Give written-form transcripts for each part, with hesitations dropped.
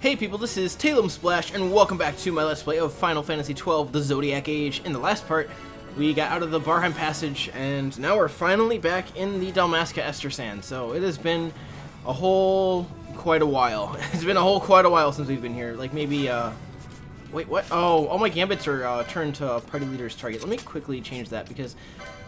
Hey people, this is Talem Splash, and welcome back to my Let's Play of Final Fantasy XII, the Zodiac Age. In the last part, we got out of the Barheim Passage, and now we're finally back in the Dalmasca Ester Sand. So it has been a whole quite a while. It's been quite a while since we've been here. Like maybe, wait, what? Oh, all my gambits are turned to party leader's target. Let me quickly change that, because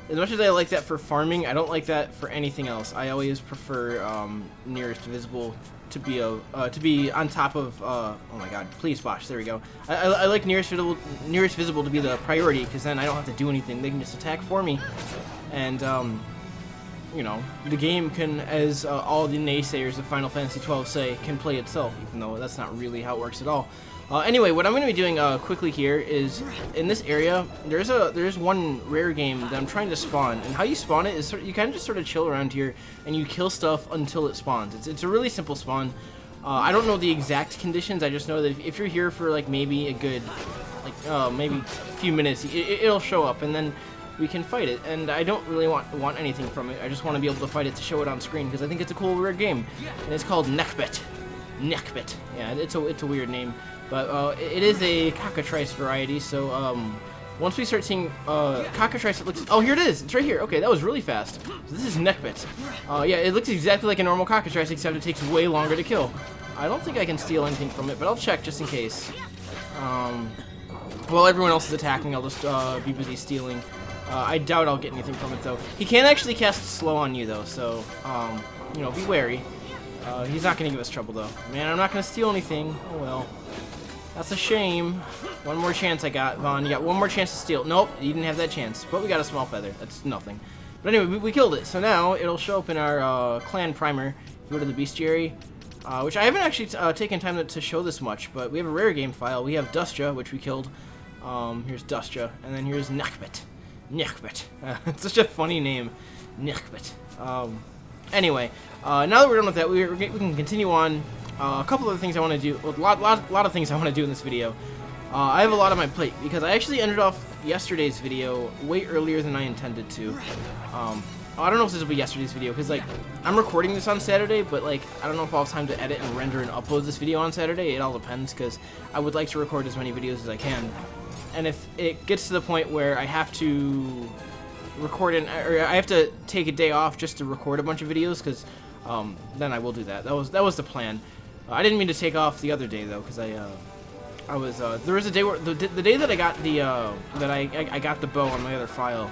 as much as I like that for farming, I don't like that for anything else. I always prefer nearest visible to be on top of oh my god, please Basch, there we go. I like nearest visible to be the priority, because then I don't have to do anything. They can just attack for me, and you know, the game can, as all the naysayers of Final Fantasy XII say, can play itself, even though that's not really how it works at all. Anyway, what I'm going to be doing quickly here is, in this area, there's one rare game that I'm trying to spawn, and how you spawn it is you kind of just sort of chill around here, and you kill stuff until it spawns. It's a really simple spawn. I don't know the exact conditions, I just know that if you're here for like maybe a good, like maybe a few minutes, it'll show up, and then we can fight it. And I don't really want anything from it. I just want to be able to fight it to show it on screen, because I think it's a cool rare game, and it's called Nekbet. Nekbet. Yeah, it's a weird name. But it is a cockatrice variety, so once we start seeing cockatrice, it looks... Oh, here it is! It's right here! Okay, that was really fast. So this is Nekbet. Yeah, it looks exactly like a normal cockatrice, except it takes way longer to kill. I don't think I can steal anything from it, but I'll check just in case. While everyone else is attacking, I'll just be busy stealing. I doubt I'll get anything from it, though. He can actually cast slow on you, though, so, you know, be wary. He's not going to give us trouble, though. Man, I'm not going to steal anything. Oh, well. That's a shame. One more chance I got, Vaughn. You got one more chance to steal. Nope, you didn't have that chance. But we got a small feather. That's nothing. But anyway, we killed it. So now it'll show up in our clan primer. If you go to the bestiary, which I haven't actually taken time to show this much, but we have a rare game file. We have Dustra, which we killed. Here's Dustra, and then here's Nekbet. Nekbet. It's such a funny name. Nekbet. Anyway, now that we're done with that, we can continue on. A couple of things I want to do, a lot of things I want to do in this video. I have a lot on my plate, because I actually ended off yesterday's video way earlier than I intended to. I don't know if this will be yesterday's video, because like, I'm recording this on Saturday, but like, I don't know if I'll have time to edit and render and upload this video on Saturday. It all depends, because I would like to record as many videos as I can. And if it gets to the point where I have to record or I have to take a day off just to record a bunch of videos, because then I will do that. That was the plan. I didn't mean to take off the other day, though, because I was there was a day where the day that I got the I got the bow on my other file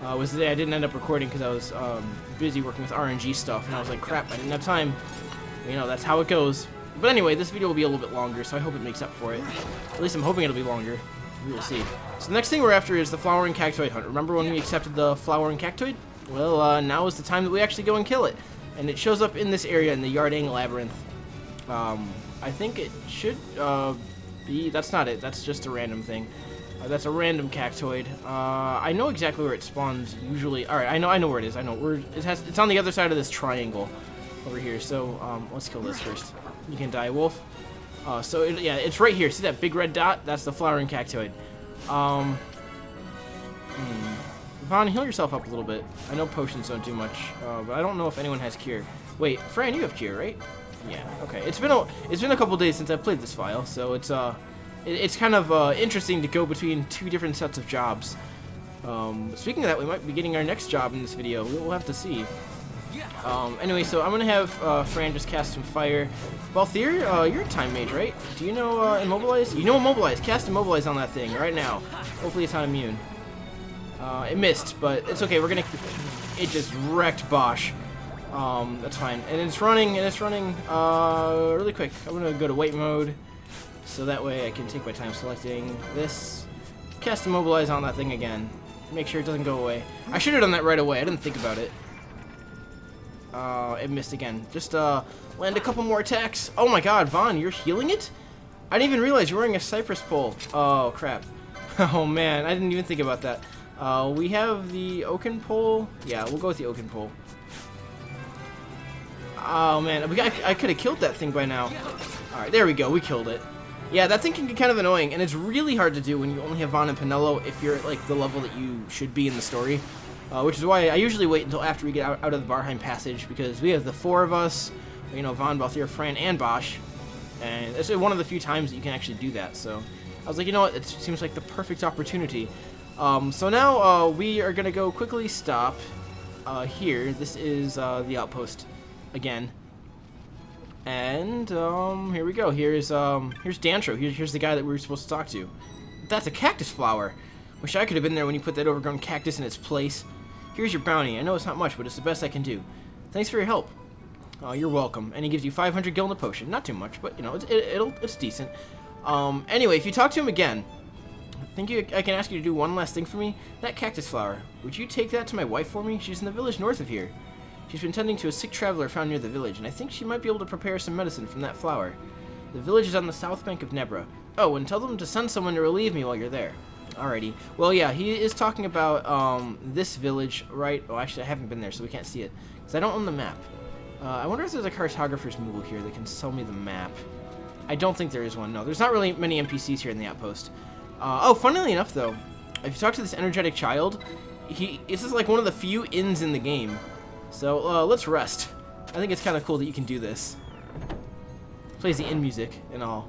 was the day I didn't end up recording, because I was busy working with RNG stuff, and I was like, crap, I didn't have time. You know, that's how it goes. But anyway, this video will be a little bit longer, so I hope it makes up for it. At least I'm hoping it'll be longer. We will see. So the next thing we're after is the flowering cactoid hunt. Remember when we accepted the flowering cactoid? Well, now is the time that we actually go and kill it, and it shows up in this area in the Yardang Labyrinth. I think it should be... That's not it. That's just a random thing. That's a random cactoid. I know exactly where it spawns usually. All right, I know where it is. I know where it's on the other side of this triangle over here. So let's kill this first. You can die, wolf. Yeah, it's right here. See that big red dot? That's the flowering cactoid. Vaughn, heal yourself up a little bit. I know potions don't do much, but I don't know if anyone has cure. Wait, Fran, you have cure, right? Yeah, okay. It's been a couple days since I played this file, so it's kind of interesting to go between two different sets of jobs. Speaking of that, we might be getting our next job in this video. We'll have to see. Anyway, so I'm gonna have Fran just cast some fire. Balthier, you're a time mage, right? Do you know immobilize? You know immobilize. Cast immobilize on that thing right now. Hopefully it's not immune. It missed, but it's okay. It just wrecked Basch. That's fine. And it's running really quick. I'm gonna go to wait mode, so that way I can take my time selecting this. Cast immobilize on that thing again. Make sure it doesn't go away. I should have done that right away. I didn't think about it. It missed again. Just land a couple more attacks. Oh my god, Vaughn, you're healing it? I didn't even realize you're wearing a cypress pole. Oh crap. Oh man, I didn't even think about that. We have the oaken pole. Yeah, we'll go with the oaken pole. Oh man, I could have killed that thing by now. Alright, there we go, we killed it. Yeah, that thing can get kind of annoying, and it's really hard to do when you only have Vaughn and Penelo if you're at like the level that you should be in the story. Which is why I usually wait until after we get out of the Barheim Passage, because we have the four of us, you know, Vaughn, Balthier, Fran, and Basch. And it's one of the few times that you can actually do that. So I was like, you know what? It seems like the perfect opportunity. So now we are gonna go quickly stop here. This is the outpost again. And here we go. Here's Dantro. Here's the guy that we were supposed to talk to. That's a cactus flower. Wish I could have been there when you put that overgrown cactus in its place. Here's your bounty. I know it's not much, but it's the best I can do. Thanks for your help. Oh, you're welcome. And he gives you 500 gil in a potion. Not too much, but you know, it's decent. Anyway, if you talk to him again, I can ask you to do one last thing for me. That cactus flower. Would you take that to my wife for me? She's in the village north of here. She's been tending to a sick traveler found near the village, and I think she might be able to prepare some medicine from that flower. The village is on the south bank of Nebra. Oh, and tell them to send someone to relieve me while you're there. Alrighty. Well, yeah, he is talking about this village, right? Oh, actually, I haven't been there, so we can't see it, because I don't own the map. I wonder if there's a cartographer's mule here that can sell me the map. I don't think there is one. No, there's not really many NPCs here in the outpost. Oh, funnily enough, though, if you talk to this energetic child, this is like one of the few inns in the game. So let's rest. I think it's kind of cool that you can do this. Plays the inn music and all.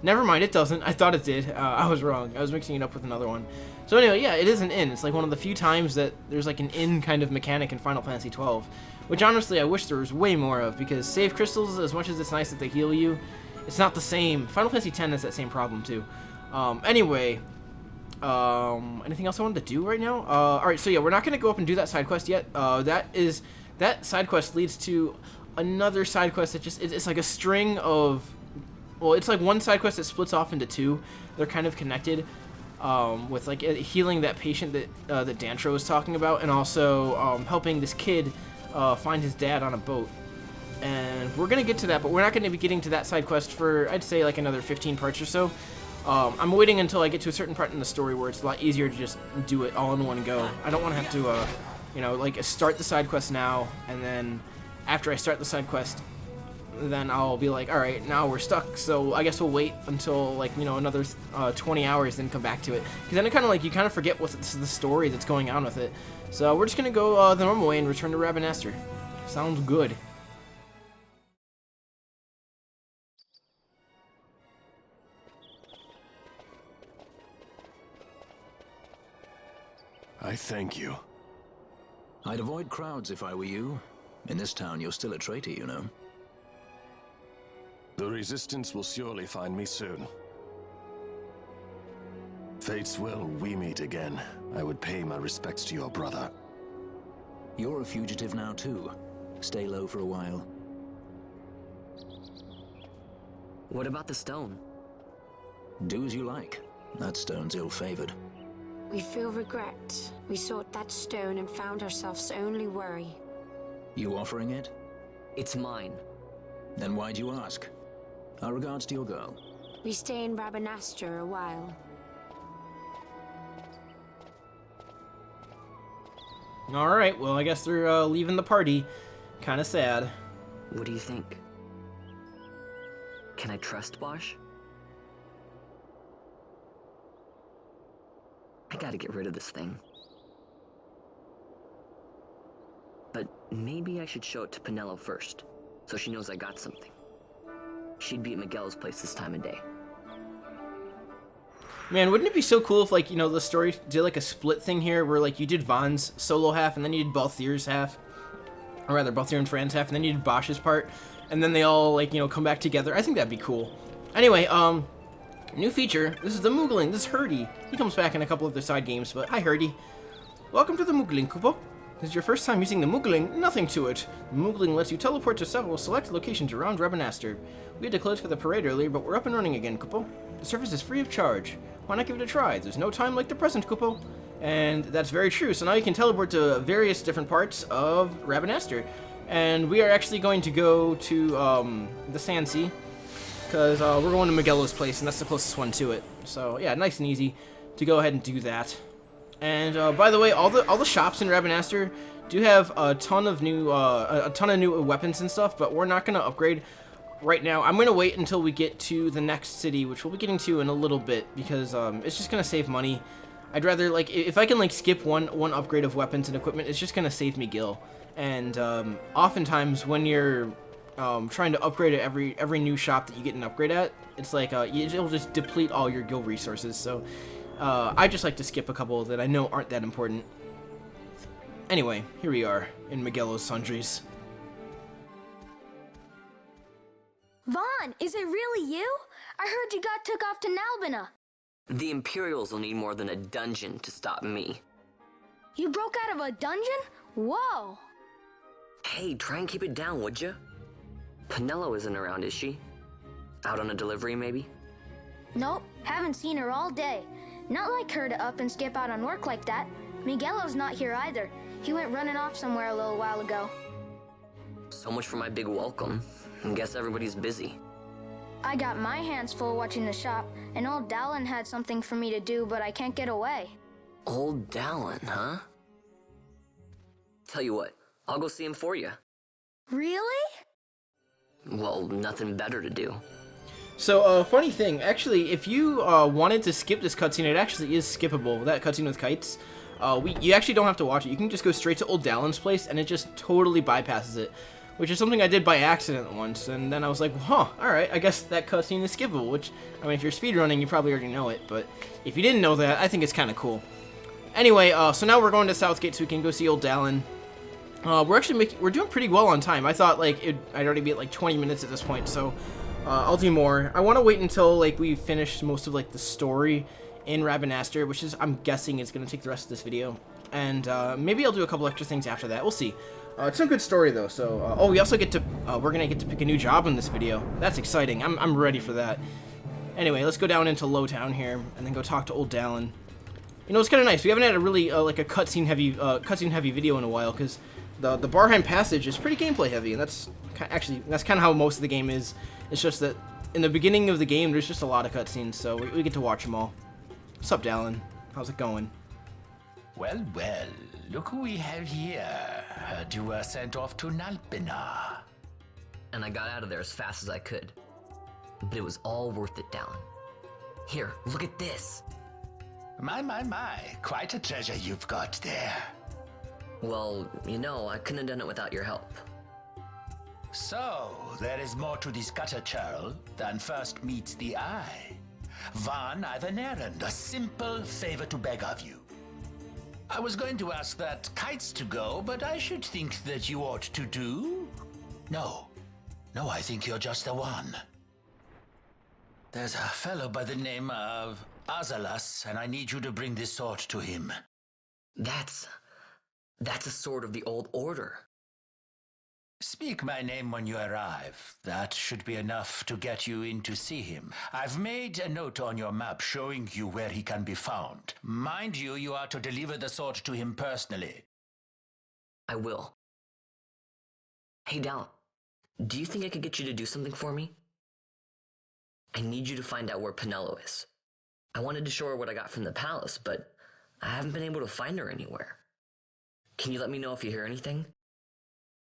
Never mind, it doesn't. I thought it did. I was wrong. I was mixing it up with another one. So anyway, yeah, it is an inn. It's like one of the few times that there's like an inn kind of mechanic in Final Fantasy XII, which honestly I wish there was way more of, because save crystals, as much as it's nice that they heal you, it's not the same. Final Fantasy X has that same problem too. Anyway, anything else I wanted to do right now? Alright, so yeah, we're not going to go up and do that side quest yet. That side quest leads to another side quest that it's like a string of, well, it's like one side quest that splits off into two. They're kind of connected, with like healing that patient that Dantro was talking about, and also helping this kid find his dad on a boat. And we're going to get to that, but we're not going to be getting to that side quest for, I'd say, like another 15 parts or so. I'm waiting until I get to a certain part in the story where it's a lot easier to just do it all in one go. I don't want to have to, you know, like start the side quest now, and then after I start the side quest, then I'll be like, alright, now we're stuck, so I guess we'll wait until, like, you know, another 20 hours, then come back to it. Because then it kind of, like, you kind of forget what's the story that's going on with it. So we're just going to go the normal way and return to Rabanastre. Sounds good. I thank you. I'd avoid crowds if I were you. In this town, you're still a traitor, you know. The Resistance will surely find me soon. Fate's will, we meet again. I would pay my respects to your brother. You're a fugitive now, too. Stay low for a while. What about the stone? Do as you like. That stone's ill-favored. We feel regret. We sought that stone and found ourselves only worry. You offering it? It's mine. Then why'd you ask? Our regards to your girl. We stay in Rabanastre a while. Alright, well, I guess they're leaving the party. Kinda sad. What do you think? Can I trust Basch? I gotta get rid of this thing. But maybe I should show it to Penelo first, so she knows I got something. She'd be at Miguel's place this time of day. Man, wouldn't it be so cool if, like, you know, the story did, like, a split thing here, where, like, you did Vaughn's solo half, and then you did Balthier's half, or rather, Balthier and Fran's half, and then you did Bosch's part, and then they all, like, you know, come back together. I think that'd be cool. Anyway, new feature. This is the Moogling. This is Herdy. He comes back in a couple of the side games, but hi, Herdy. Welcome to the Moogling, Kupo. This is your first time using the Moogling? Nothing to it. The Moogling lets you teleport to several select locations around Rabanastre. We had to close for the parade earlier, but we're up and running again, Kupo. The service is free of charge. Why not give it a try? There's no time like the present, Kupo. And that's very true. So now you can teleport to various different parts of Rabanastre. And we are actually going to go to the Sand Sea, because we're going to Miguelo's place, and that's the closest one to it. So yeah, nice and easy to go ahead and do that. And by the way, all the shops in Rabanastre do have a ton of new weapons and stuff, but we're not gonna upgrade right now. I'm gonna wait until we get to the next city, which we'll be getting to in a little bit, because it's just gonna save money. I'd rather, like, if I can, like, skip one upgrade of weapons and equipment, it's just gonna save me gil. And oftentimes when you're trying to upgrade at every new shop that you get an upgrade at. It's like it'll just deplete all your guild resources. So I just like to skip a couple that I know aren't that important. Anyway, here we are in Miguelo's Sundries. Vaughn, is it really you? I heard you got took off to Nalbina. The Imperials will need more than a dungeon to stop me. You broke out of a dungeon? Whoa! Hey, try and keep it down, would you? Penelo isn't around, is she? Out on a delivery, maybe? Nope, haven't seen her all day. Not like her to up and skip out on work like that. Miguelo's not here either. He went running off somewhere a little while ago. So much for my big welcome. I guess everybody's busy. I got my hands full watching the shop, and old Dallin had something for me to do, but I can't get away. Old Dallin, huh? Tell you what, I'll go see him for you. Really? Well, nothing better to do. So, funny thing, actually, if you wanted to skip this cutscene, it actually is skippable, that cutscene with kites. You actually don't have to watch it. You can just go straight to old Dallin's place, and it just totally bypasses it, which is something I did by accident once, and then I was like, huh, alright, I guess that cutscene is skippable, which, I mean, if you're speedrunning, you probably already know it, but if you didn't know that, I think it's kind of cool. Anyway, so now we're going to Southgate so we can go see old Dallin. We're doing pretty well on time. I thought, like, I'd already be at, like, 20 minutes at this point, so I'll do more. I want to wait until, like, we finish most of, like, the story in Rabanastre, which is, I'm guessing, is going to take the rest of this video, and maybe I'll do a couple extra things after that. We'll see. It's a good story though. So, oh, we also get to we're gonna get to pick a new job in this video. That's exciting. I'm ready for that. Anyway, let's go down into Lowtown here and then go talk to old Dallin. You know, it's kind of nice. We haven't had a really like a cutscene heavy video in a while because the Barheim Passage is pretty gameplay heavy, and that's kind of how most of the game is. It's just that in the beginning of the game, there's just a lot of cutscenes, so we get to watch them all. What's up, Dallin? How's it going? Well, well, look who we have here. Heard you were sent off to Nalbina. And I got out of there as fast as I could. But it was all worth it, Dallin. Here, look at this. My. Quite a treasure you've got there. Well, you know, I couldn't have done it without your help. So, there is more to this gutter churl than first meets the eye. Van, I've an errand, a simple favor to beg of you. I was going to ask that kites to go, but I should think that you ought to do. No, I think you're just the one. There's a fellow by the name of Azalas, and I need you to bring this sword to him. That's a sword of the old order. Speak my name when you arrive. That should be enough to get you in to see him. I've made a note on your map showing you where he can be found. Mind you, you are to deliver the sword to him personally. I will. Hey, Dallin, do you think I could get you to do something for me? I need you to find out where Penelo is. I wanted to show her what I got from the palace, but I haven't been able to find her anywhere. Can you let me know if you hear anything?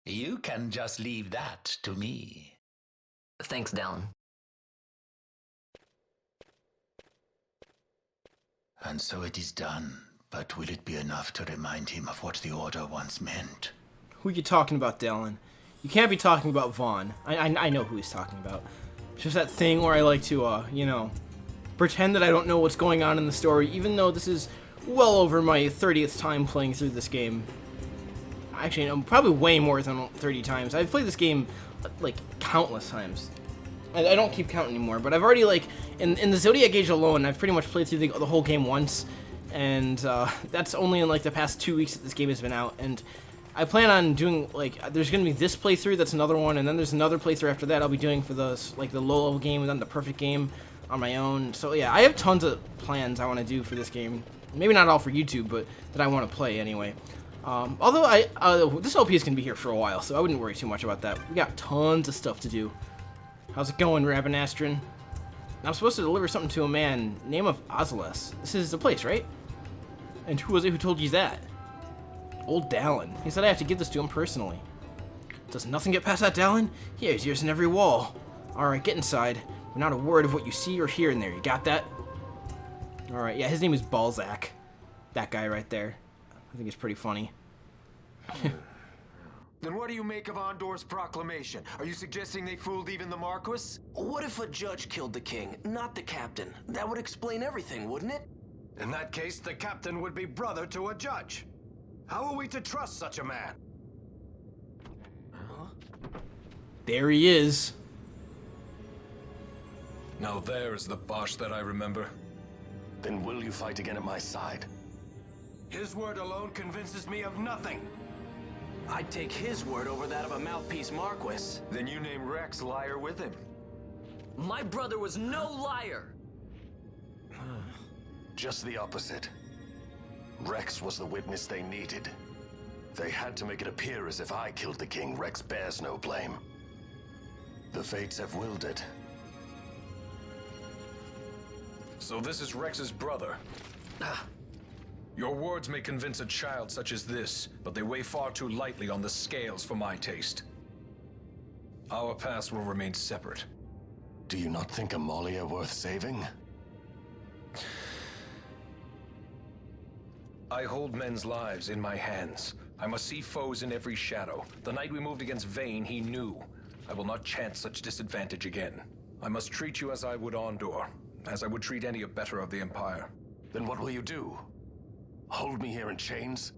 You can just leave that to me. Thanks, Dallin. And so it is done, but will it be enough to remind him of what the Order once meant? Who are you talking about, Dallin? You can't be talking about Vaughn. I know who he's talking about. It's just that thing where I like to, you know, pretend that I don't know what's going on in the story, even though this is well over my 30th time playing through this game. Actually, no, probably way more than 30 times. I've played this game, like, countless times. I don't keep count anymore, but I've already, like, in the Zodiac Age alone, I've pretty much played through the whole game once, and that's only in, like, the past 2 weeks that this game has been out, and I plan on doing, like, there's going to be this playthrough, that's another one, and then there's another playthrough after that I'll be doing for the, like, the low-level game, and then the perfect game on my own. So, yeah, I have tons of plans I want to do for this game. Maybe not all for YouTube, but that I want to play anyway. Although this LP is going to be here for a while, so I wouldn't worry too much about that. We got tons of stuff to do. How's it going, Rabanastre? I'm supposed to deliver something to a man, name of Azalas. This is the place, right? And who was it who told you that? Old Dallin. He said I have to give this to him personally. Does nothing get past that, Dallin? He has ears in every wall. Alright, get inside. But not a word of what you see or hear in there. You got that? Alright, yeah, his name is Balzac. That guy right there. I think it's pretty funny. Then what do you make of Andor's proclamation? Are you suggesting they fooled even the Marquis? What if a judge killed the king, not the captain? That would explain everything, wouldn't it? In that case, the captain would be brother to a judge. How are we to trust such a man? There he is. Now there is the Basch that I remember. Then will you fight again at my side? His word alone convinces me of nothing. I'd take his word over that of a mouthpiece Marquis. Then you name Rex liar with him. My brother was no liar! Just the opposite. Rex was the witness they needed. They had to make it appear as if I killed the king. Rex bears no blame. The fates have willed it. So this is Rex's brother. Your words may convince a child such as this, but they weigh far too lightly on the scales for my taste. Our paths will remain separate. Do you not think Amalia worth saving? I hold men's lives in my hands. I must see foes in every shadow. The night we moved against Vayne, he knew. I will not chance such disadvantage again. I must treat you as I would Andor, as I would treat any abettor of the Empire. Then what will you do? Hold me here in chains?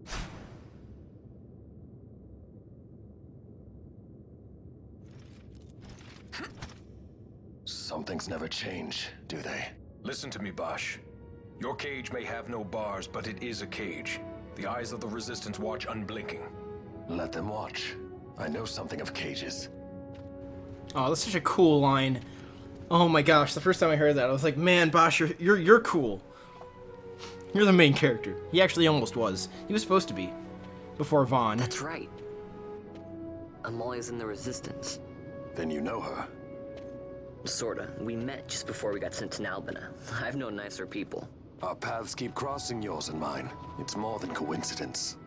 Some things never change, do they? Listen to me, Basch. Your cage may have no bars, but it is a cage. The eyes of the Resistance watch unblinking. Let them watch. I know something of cages. Oh, that's such a cool line. Oh my gosh, the first time I heard that, I was like, man, Basch, you're cool. You're the main character. He actually almost was. He was supposed to be. Before Vaughn. That's right. Amalia's in the Resistance. Then you know her. Sorta. We met just before we got sent to Nalbina. I've known nicer people. Our paths keep crossing, yours and mine. It's more than coincidence.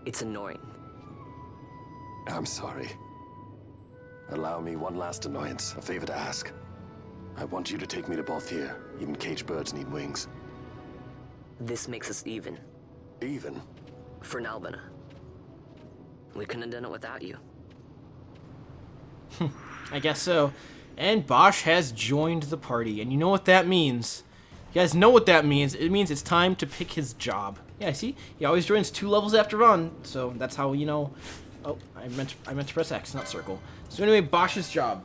It's annoying. I'm sorry. Allow me one last annoyance, a favor to ask. I want you to take me to Balthier. Even caged birds need wings. This makes us even. Even? For Nalbina. We couldn't have done it without you. I guess so. And Basch has joined the party, and you know what that means. You guys know what that means. It means it's time to pick his job. Yeah, see? He always joins 2 levels after Vaughn, so that's how, you know... Oh, I meant to press X, not circle. So anyway, Basch's job.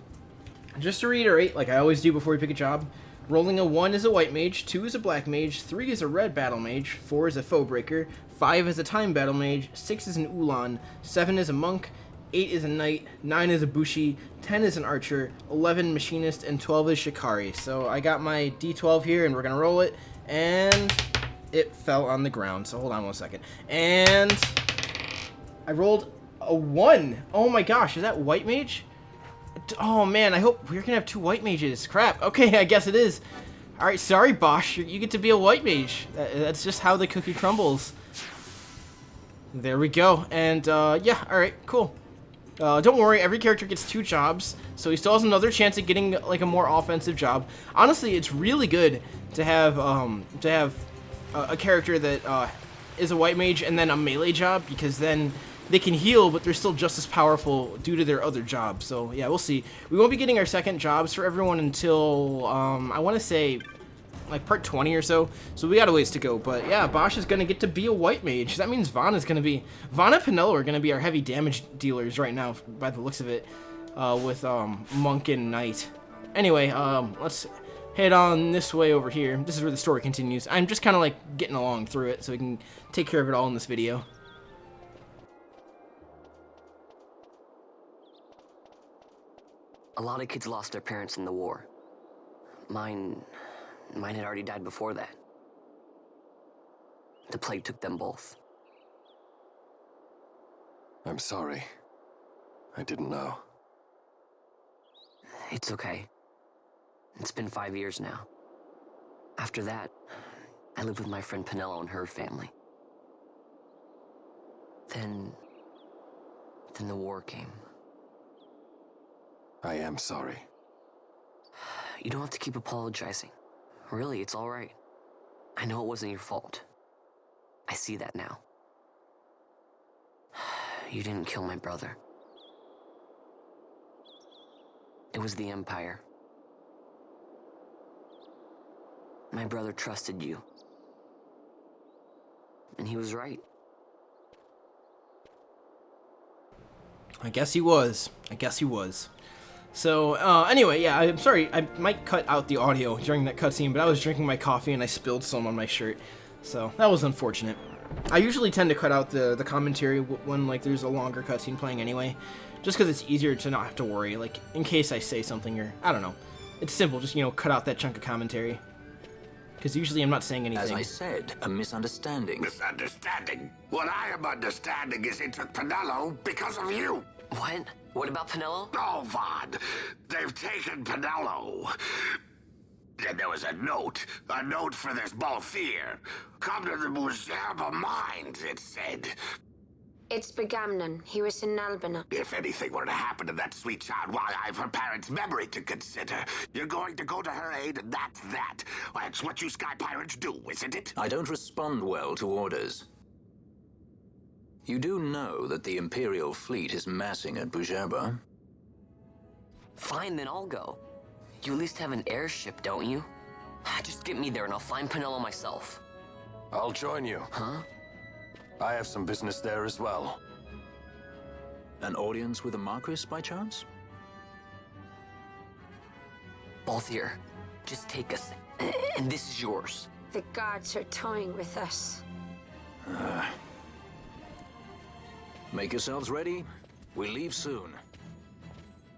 Just to reiterate, like I always do before we pick a job, rolling a 1 is a white mage, 2 is a black mage, 3 is a red battle mage, 4 is a foe breaker, 5 is a time battle mage, 6 is an Ulan, 7 is a monk, 8 is a knight, 9 is a bushi, 10 is an archer, 11 machinist, and 12 is shikari. So I got my D12 here, and we're gonna roll it, and it fell on the ground. So hold on 1 second. And I rolled a 1. Oh my gosh, is that white mage? Oh man, I hope we're gonna have 2 white mages. Crap. Okay, I guess it is. All right, sorry, Basch, you get to be a white mage. That's just how the cookie crumbles. There we go. And yeah, all right, cool. Don't worry, every character gets 2 jobs, so he still has another chance at getting like a more offensive job. Honestly, it's really good to have a character that is a white mage and then a melee job, because then they can heal, but they're still just as powerful due to their other jobs. So yeah, we'll see. We won't be getting our second jobs for everyone until I want to say like part 20 or so. So we got a ways to go. But yeah, Basch is gonna get to be a white mage. That means Vaughn and Penelo are gonna be our heavy damage dealers right now, by the looks of it, with monk and knight. Anyway, let's head on this way over here. This is where the story continues. I'm just kind of like getting along through it so we can take care of it all in this video. A lot of kids lost their parents in the war. Mine had already died before that. The plague took them both. I'm sorry. I didn't know. It's okay. It's been 5 years now. After that, I lived with my friend Penelo and her family. Then the war came. I am sorry. You don't have to keep apologizing. Really, it's all right. I know it wasn't your fault. I see that now. You didn't kill my brother. It was the Empire. My brother trusted you. And he was right. I guess he was. I guess he was. So, anyway, yeah, I'm sorry. I might cut out the audio during that cutscene, but I was drinking my coffee and I spilled some on my shirt. So, that was unfortunate. I usually tend to cut out the commentary when, like, there's a longer cutscene playing anyway. Just because it's easier to not have to worry, like, in case I say something or, I don't know. It's simple, just, you know, cut out that chunk of commentary. Because usually I'm not saying anything. As I said, a misunderstanding. Misunderstanding? What I am understanding is he took Penelo because of you. What? What about Penelo? Oh, Vaughn. They've taken Penelo. And there was a note for this Balthier. Come to the Muserba Mines, it said. It's Begamnon. He was in Albina. If anything were to happen to that sweet child, why, I've her parents' memory to consider. You're going to go to her aid, and that's that. That's what you Sky Pirates do, isn't it? I don't respond well to orders. You do know that the Imperial fleet is massing at Bujerba? Fine, then I'll go. You at least have an airship, don't you? Just get me there and I'll find Penelo myself. I'll join you. Huh? I have some business there as well. An audience with the Marquis, by chance? Balthier, just take us, and this is yours. The gods are toying with us. Make yourselves ready. We leave soon.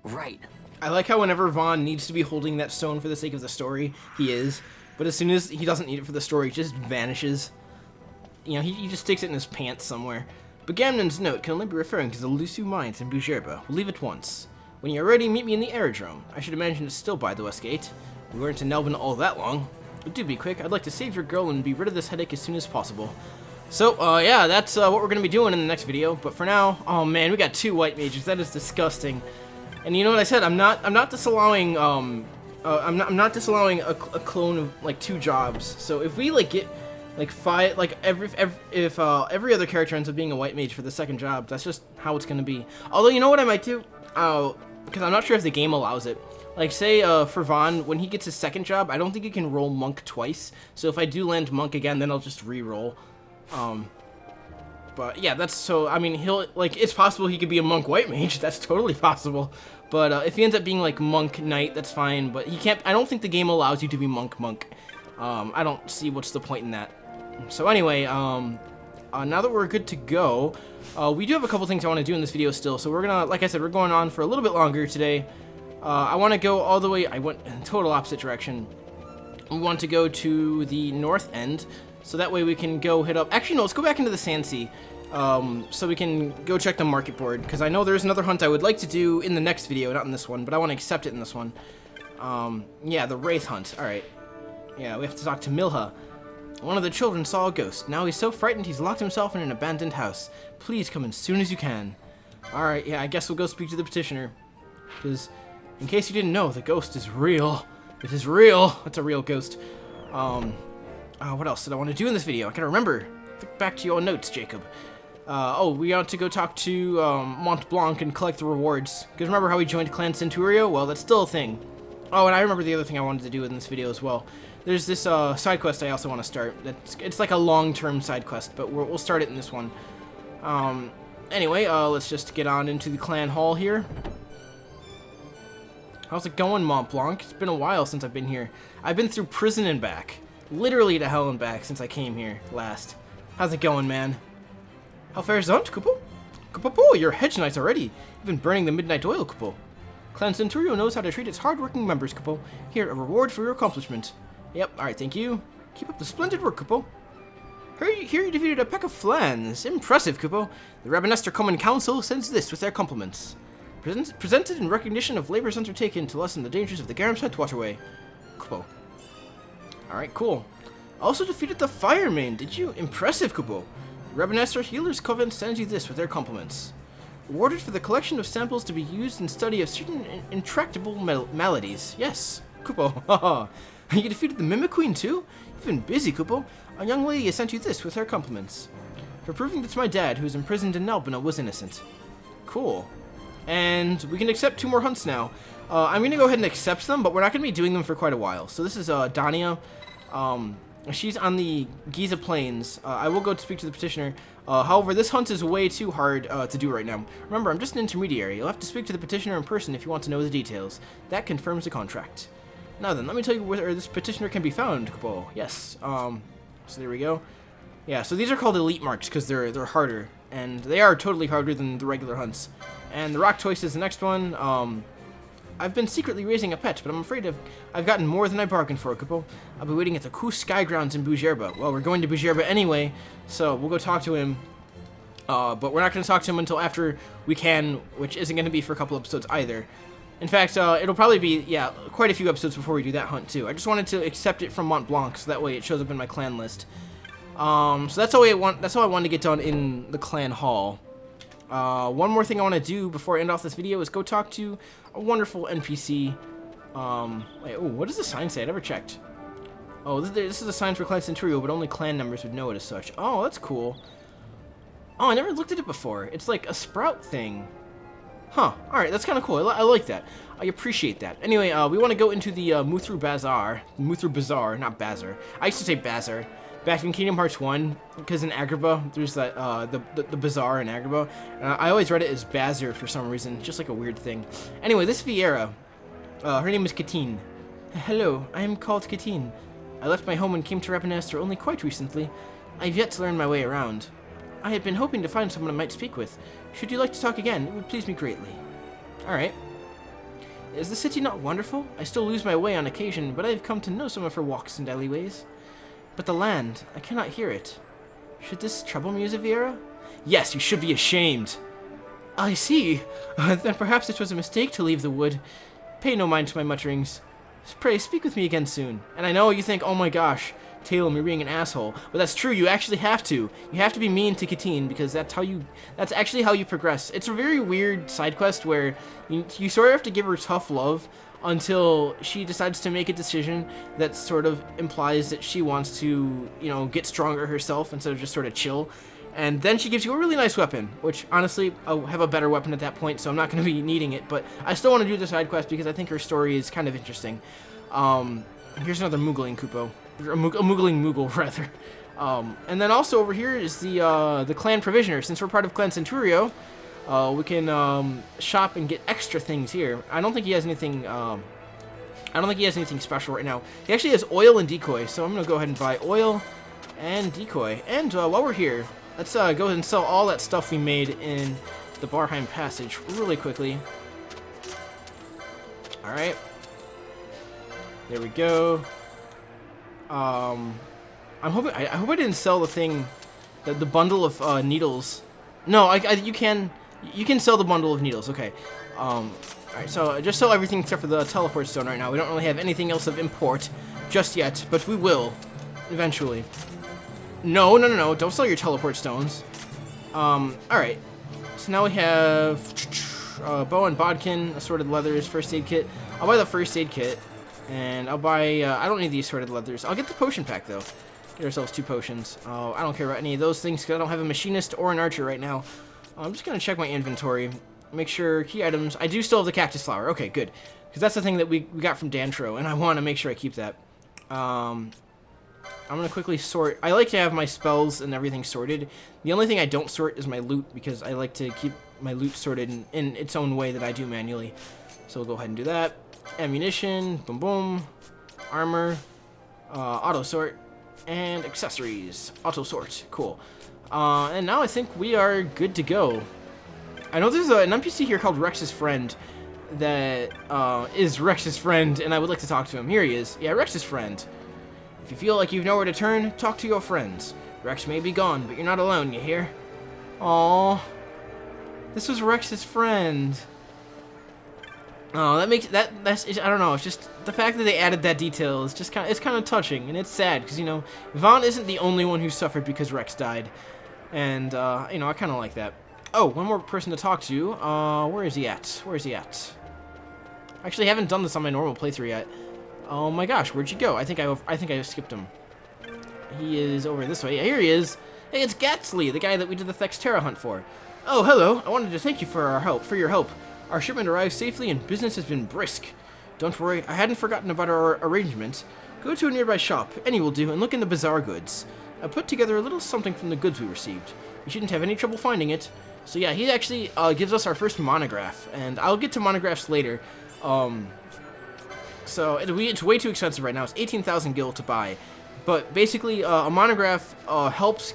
Right. I like how whenever Vaughn needs to be holding that stone for the sake of the story, he is. But as soon as he doesn't need it for the story, it just vanishes. You know, he just sticks it in his pants somewhere. Begamnon's note can only be referring to the Lusu mines in Bujerba. We'll leave at once. When you're ready, meet me in the aerodrome. I should imagine it's still by the west gate. We weren't in Nelvin all that long. But do be quick. I'd like to save your girl and be rid of this headache as soon as possible. So, yeah, that's what we're going to be doing in the next video. But for now, oh man, we got 2 white mages. That is disgusting. And you know what I said? I'm not disallowing I'm not disallowing a clone of like 2 jobs. So if we like get like 5, like if every other character ends up being a white mage for the 2nd job, that's just how it's gonna be. Although you know what I might do, because I'm not sure if the game allows it. Like say for Vaughn, when he gets his 2nd job, I don't think he can roll monk twice. So if I do land monk again, then I'll just re-roll. But yeah, that's so. I mean, he'll like it's possible he could be a monk white mage. That's totally possible. But if he ends up being like monk knight, that's fine. But he can't. I don't think the game allows you to be monk. I don't see what's the point in that. So anyway, now that we're good to go, we do have a couple things I want to do in this video still. So we're gonna, like I said, we're going on for a little bit longer today. I want to go all the way. I went in total opposite direction. We want to go to the north end. So that way we can go hit up... Actually, no, let's go back into the Sand Sea. So we can go check the market board. Because I know there's another hunt I would like to do in the next video, not in this one. But I want to accept it in this one. Yeah, the Wraith Hunt. Alright. Yeah, we have to talk to Milha. One of the children saw a ghost. Now he's so frightened he's locked himself in an abandoned house. Please come as soon as you can. Alright, yeah, I guess we'll go speak to the petitioner. Because, in case you didn't know, the ghost is real. It is real. It's a real ghost. What else did I want to do in this video? I gotta remember. Look back to your notes, Jacob. We ought to go talk to Mont Blanc and collect the rewards. Because remember how we joined Clan Centurio? Well, that's still a thing. Oh, and I remember the other thing I wanted to do in this video as well. There's this side quest I also want to start. It's like a long-term side quest, but we'll start it in this one. Anyway, let's just get on into the clan hall here. How's it going, Mont Blanc? It's been a while since I've been here. I've been through prison and back. Literally to hell and back since I came here last. How's it going, man? How fares Zunt, Kupo? Kupo, you're hedge knights already. You've been burning the midnight oil, Kupo. Clan Centurio knows how to treat its hard-working members, Kupo. Here, a reward for your accomplishment. Yep, alright, thank you. Keep up the splendid work, Kupo. Here you defeated a pack of flans. Impressive, Kupo. The Rabanastre Common Council sends this with their compliments. Presented in recognition of labors undertaken to lessen the dangers of the Garamside waterway. Kupo. Alright, cool. Also defeated the Fireman, did you? Impressive, Kupo. The Rabanastre Healers Coven sends you this with their compliments. Awarded for the collection of samples to be used in study of certain intractable maladies. Yes, Kupo. Haha. You defeated the Mimic Queen too? You've been busy, Kupo. A young lady has sent you this with her compliments. For proving that my dad, who is imprisoned in Albina, was innocent. Cool. And we can accept 2 more hunts now. I'm going to go ahead and accept them, but we're not going to be doing them for quite a while. So this is Dania. She's on the Giza Plains. I will go to speak to the petitioner. However, this hunt is way too hard to do right now. Remember, I'm just an intermediary. You'll have to speak to the petitioner in person if you want to know the details. That confirms the contract. Now then, let me tell you where this petitioner can be found, Kupo. Yes. So there we go. Yeah, so these are called elite marks because they're harder. And they are totally harder than the regular hunts. And the rock toist is the next one. I've been secretly raising a pet, but I'm afraid I've gotten more than I bargained for, Kupo. I'll be waiting at the Kus Skygrounds in Bujerba. Well, we're going to Bujerba anyway, so we'll go talk to him. But we're not going to talk to him until after we can, which isn't going to be for a couple episodes either. In fact, it'll probably be, yeah, quite a few episodes before we do that hunt, too. I just wanted to accept it from Mont Blanc, so that way it shows up in my clan list. So that's all I wanted to get done in the clan hall. One more thing I want to do before I end off this video is go talk to a wonderful NPC. Wait, oh, what does the sign say? I never checked. Oh, this is a sign for Clan Centurio, but only clan members would know it as such. Oh, that's cool. Oh, I never looked at it before. It's like a sprout thing. Huh. Alright, that's kind of cool. I like that. I appreciate that. Anyway, we want to go into the Muthru Bazaar. Muthru Bazaar, not Bazaar. I used to say Bazaar. Back in Kingdom Hearts 1, because in Agrabah, there's that, the bazaar in Agrabah. I always read it as Bazaar for some reason, just like a weird thing. Anyway, this Viera, her name is Katine. Hello, I am called Katine. I left my home and came to Rabanastre only quite recently. I've yet to learn my way around. I had been hoping to find someone I might speak with. Should you like to talk again, it would please me greatly. Alright. Is the city not wonderful? I still lose my way on occasion, but I have come to know some of her walks and alleyways. But the land, I cannot hear it. Should this trouble me, Zaviera? Yes, you should be ashamed. I see. Then perhaps it was a mistake to leave the wood. Pay no mind to my mutterings. Pray, speak with me again soon. And I know you think, oh my gosh, Talem, you're being an asshole. But that's true, you actually have to. You have to be mean to Katine, because that's actually how you progress. It's a very weird side quest where you sort of have to give her tough love until she decides to make a decision that sort of implies that she wants to, you know, get stronger herself instead of just sort of chill. And then she gives you a really nice weapon, which honestly, I'll have a better weapon at that point, so I'm not going to be needing it. But I still want to do the side quest because I think her story is kind of interesting. Here's another Moogling Kupo. A Moogling Moogle, rather. And then also over here is the Clan Provisioner. Since we're part of Clan Centurio, we can shop and get extra things here. I don't think he has anything. I don't think he has anything special right now. He actually has oil and decoy, so I'm gonna go ahead and buy oil and decoy. And while we're here, let's go ahead and sell all that stuff we made in the Barheim Passage really quickly. All right, there we go. I'm hoping. I hope I didn't sell the thing, the bundle of needles. No, you can. You can sell the bundle of needles, okay. Alright, so I just sell everything except for the teleport stone right now. We don't really have anything else of import just yet, but we will, eventually. No, don't sell your teleport stones. Alright. So now we have bow and bodkin, assorted leathers, first aid kit. I'll buy the first aid kit, and I'll buy, I don't need the assorted leathers. I'll get the potion pack, though. Get ourselves 2 potions. I don't care about any of those things, because I don't have a machinist or an archer right now. I'm just going to check my inventory, make sure key items. I do still have the Cactus Flower. Okay, good. Because that's the thing that we got from Dantro, and I want to make sure I keep that. I'm going to quickly sort. I like to have my spells and everything sorted. The only thing I don't sort is my loot, because I like to keep my loot sorted in its own way that I do manually. So we'll go ahead and do that. Ammunition, boom boom, armor, auto sort, and accessories. Auto sort, cool. And now I think we are good to go. I know there's an NPC here called Rex's friend that is Rex's friend, and I would like to talk to him. Here he is. Yeah, Rex's friend. If you feel like you've nowhere to turn, talk to your friends. Rex may be gone, but you're not alone, you hear? Aww. This was Rex's friend. Oh, that makes that's I don't know. It's just the fact that they added that detail is just kind of touching, and it's sad because, you know, Vaughn isn't the only one who suffered because Rex died, and you know, I kind of like that. Oh, one more person to talk to. Where is he at? Where is he at? Actually, I haven't done this on my normal playthrough yet. Oh my gosh, where'd you go? I think I skipped him. He is over this way. Yeah, here he is. Hey, it's Gatsly, the guy that we did the Thexterra hunt for. Oh, hello. I wanted to thank you for your help. Our shipment arrived safely and business has been brisk. Don't worry, I hadn't forgotten about our arrangement. Go to a nearby shop, any will do, and look in the bazaar goods. I put together a little something from the goods we received. You shouldn't have any trouble finding it. So yeah, he actually gives us our first monograph, and I'll get to monographs later. So it's way too expensive right now. It's 18,000 gil to buy. But basically, a monograph helps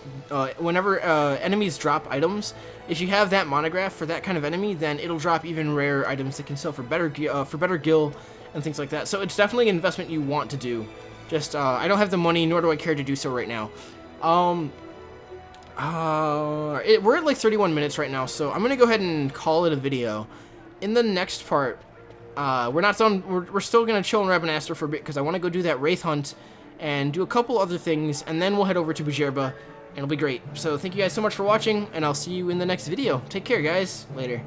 whenever enemies drop items. If you have that monograph for that kind of enemy, then it'll drop even rare items that can sell for better gil and things like that. So it's definitely an investment you want to do. Just I don't have the money, nor do I care to do so right now. We're at like 31 minutes right now, so I'm gonna go ahead and call it a video. In the next part, we're not done. We're still gonna chill in Rabanastre for a bit because I want to go do that wraith hunt and do a couple other things, and then we'll head over to Bujerba, and it'll be great. So thank you guys so much for watching, and I'll see you in the next video. Take care, guys. Later.